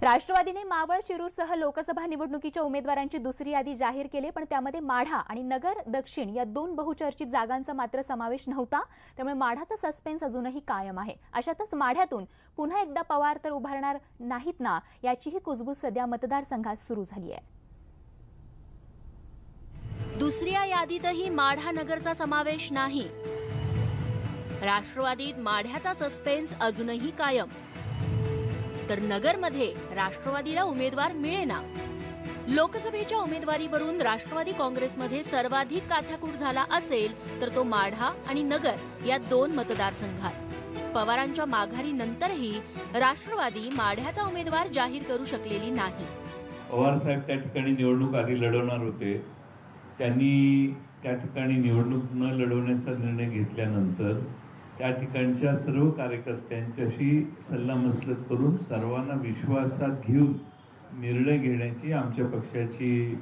राष्ट्रवादीने मावळ शिरूरसह लोकसभा निवडणुकीच्या उमेदवारांची दुसरी यादी जाहीर केली, पण त्यामध्ये माढा आणि नगर दक्षिण या दोन बहुचर्चित जागांचा मात्र समावेश नव्हता। त्यामुळे माढाचा सस्पेन्स अजूनही कायम आहे। अशातच माढ्यातून पुन्हा एकदा पवार तर उभारणार नाहीत ना, याचीही कुजबूज सध्या मतदारसंघात सुरू झाली आहे। दुसऱ्या यादीतही माढा नगरचा समावेश नाही। राष्ट्रवादीत माढ्याचा सस्पेन्स अजूनही कायम, तर नगरमध्ये राष्ट्रवादीला उमेदवार मिळेना। लोकसभेच्या उमेदवारीवरून राष्ट्रवादी काँग्रेसमध्ये सर्वाधिक काथ्याकूट झाला असेल तर तो माढा आणि नगर या दोन मतदारसंघात। पवारांच्या माघारीनंतरही राष्ट्रवादी माढ्याचा उमेदवार जाहीर करू शकलेली नाही। पवार साहेब त्या ठिकाणी निवडणूक आधी लढवणार होते। त्यांनी त्या ठिकाणी निवडणूक न लढवण्याचा निर्णय घेतल्यानंतर त्या ठिकाणच्या सर्व कार्यकर्त्यांच्याशी सल्लामसलत करून सर्वांना विश्वासात घेऊन निर्णय घेण्याची आमच्या पक्षाची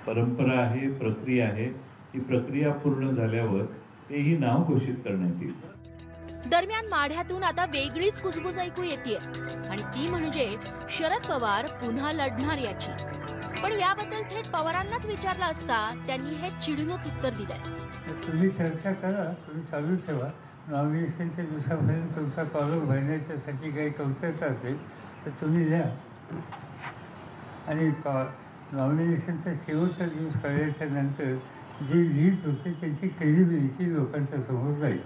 परंपरा आहे, प्रक्रिया आहे। ही प्रक्रिया पूर्ण झाल्यावर तेही नाव घोषित करण्यात येईल। दरम्यान माढ्यातून आता वेगळीच कुजबूज ऐकू येते आणि ती म्हणजे शरद पवार पुन्हा लढणार याची। पण याबद्दल थेट पवारांनाच विचारलं असता त्यांनी हे चिडूनच उत्तर दिलंय। तुम्ही चर्चा करा, तुम्ही चालू ठेवा। नॉमिनेशनच्या दिवसापर्यंत तुमचा कॉलम भरण्याच्यासाठी काही कौतुक असेल तर तुम्ही द्या, आणि नॉमिनेशनचा शेवटचा दिवस कळल्याच्या नंतर जी लीड होते त्यांची क्रेडिबिलिटी लोकांच्या समोर जाईल।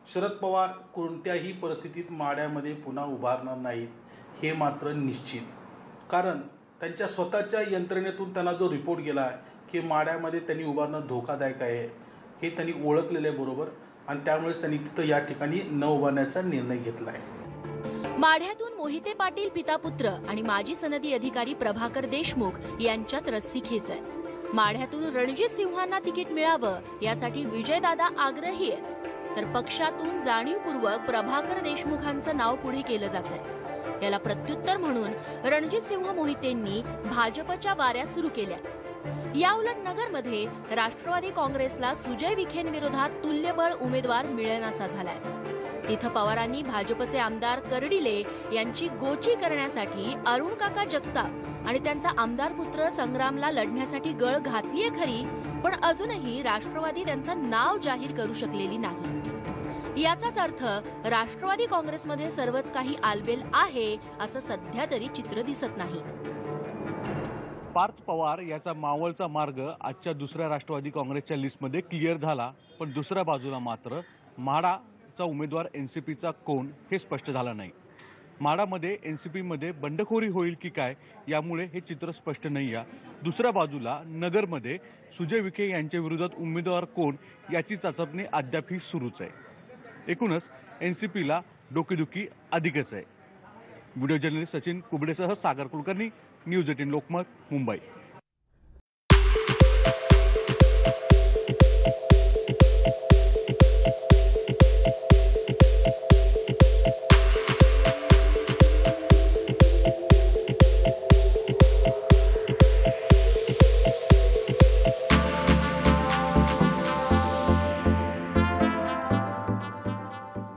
शरद पवार कोणत्याही परिस्थितीत माढ्यामध्ये पुन्हा उभारणार नाहीत हे मात्र निश्चित। कारण त्यांच्या स्वतःच्या यंत्रणेतून त्यांना जो रिपोर्ट गेला आहे की माढ्यामध्ये त्यांनी उभारणं धोकादायक आहे, हे त्यांनी ओळखलेलं आहे बरोबर, आणि त्यामुळेच त्यांनी तिथं या ठिकाणी न उभारण्याचा निर्णय घेतला आहे। माढ्यातून मोहिते पाटील पिता पुत्र आणि माजी सनदी अधिकारी प्रभाकर देशमुख यांच्यात रस्सीखेच आहे। माढ्यातून रणजित सिंहांना तिकीट मिळावं यासाठी विजयदादा आग्रही आहेत, तर पक्षातून जाणीवपूर्वक प्रभाकर देशमुखांचं नाव पुढे केलं जात आहे। याला प्रत्युत्तर म्हणून रणजित सिंह मोहितेंनी भाजपच्या वाऱ्या सुरू केल्या। याउलट नगरमध्ये राष्ट्रवादी काँग्रेसला सुजय विखेंविरोधात तुल्यबळ उमेदवार मिळेनासा झालाय। तिथं पवारांनी भाजपचे आमदार कर्डिले यांची गोची करण्यासाठी अरुण काका जगताप आणि त्यांचा आमदार पुत्र संग्रामला लढण्यासाठी गळ घातलीये खरी, पण अजूनही राष्ट्रवादी त्यांचं नाव जाहीर करू शकलेली नाही। याचाच अर्थ राष्ट्रवादी काँग्रेसमध्ये सर्वच काही आलबेल आहे असं सध्या तरी चित्र दिसत नाही। पार्थ पवार याचा मावळचा मार्ग आजच्या दुसऱ्या राष्ट्रवादी काँग्रेसच्या लिस्टमध्ये क्लिअर झाला, पण दुसऱ्या बाजूला मात्र माढाचा उमेदवार एनसीपीचा कोण हे स्पष्ट झालं नाही। माढामध्ये एनसीपीमध्ये बंडखोरी होईल की काय यामुळे हे चित्र स्पष्ट नाही आहे। दुसऱ्या बाजूला नगरमध्ये सुजय विखे यांच्या विरोधात उमेदवार कोण याची चाचपणी अद्यापही सुरूच आहे। एकूणच एनसीपीला डोकेदुखी अधिकच आहे। व्हिडिओ जर्नलिस्ट सचिन कुबडेसह सागर कुलकर्णी, न्यूज 18 लोकमत, मुंबई।